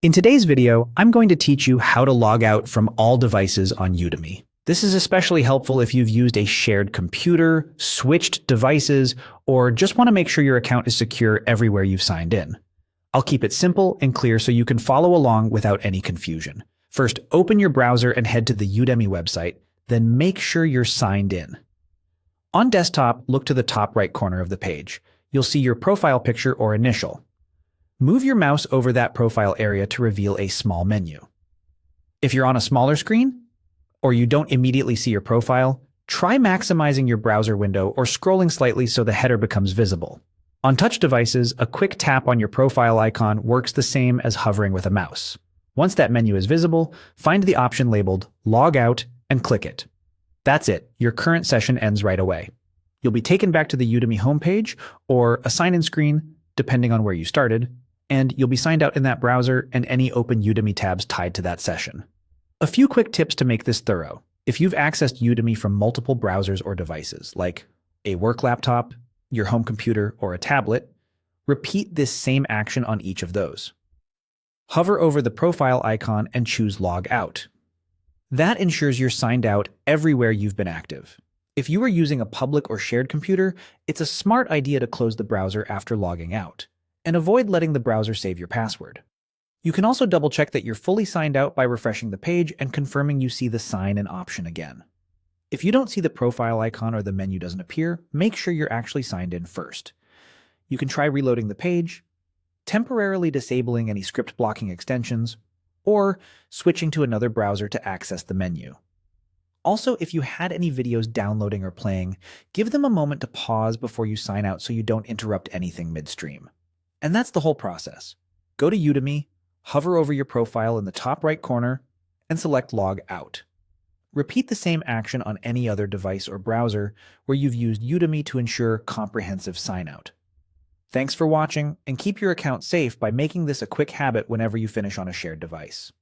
In today's video, I'm going to teach you how to log out from all devices on Udemy. This is especially helpful if you've used a shared computer, switched devices, or just want to make sure your account is secure everywhere you've signed in. I'll keep it simple and clear so you can follow along without any confusion. First, open your browser and head to the Udemy website, then make sure you're signed in. On desktop, look to the top right corner of the page. You'll see your profile picture or initial. Move your mouse over that profile area to reveal a small menu. If you're on a smaller screen, or you don't immediately see your profile, try maximizing your browser window or scrolling slightly so the header becomes visible. On touch devices, a quick tap on your profile icon works the same as hovering with a mouse. Once that menu is visible, find the option labeled Log Out and click it. That's it, your current session ends right away. You'll be taken back to the Udemy homepage or a sign-in screen, depending on where you started, and you'll be signed out in that browser and any open Udemy tabs tied to that session. A few quick tips to make this thorough. If you've accessed Udemy from multiple browsers or devices, like a work laptop, your home computer, or a tablet, repeat this same action on each of those. Hover over the profile icon and choose Log Out. That ensures you're signed out everywhere you've been active. If you are using a public or shared computer, it's a smart idea to close the browser after logging out, and avoid letting the browser save your password. You can also double-check that you're fully signed out by refreshing the page and confirming you see the sign in option again. If you don't see the profile icon or the menu doesn't appear, make sure you're actually signed in first. You can try reloading the page, temporarily disabling any script blocking extensions, or switching to another browser to access the menu. Also, if you had any videos downloading or playing, give them a moment to pause before you sign out so you don't interrupt anything midstream. And that's the whole process. Go to Udemy, hover over your profile in the top right corner, and select Log Out. Repeat the same action on any other device or browser where you've used Udemy to ensure comprehensive sign-out. Thanks for watching, and keep your account safe by making this a quick habit whenever you finish on a shared device.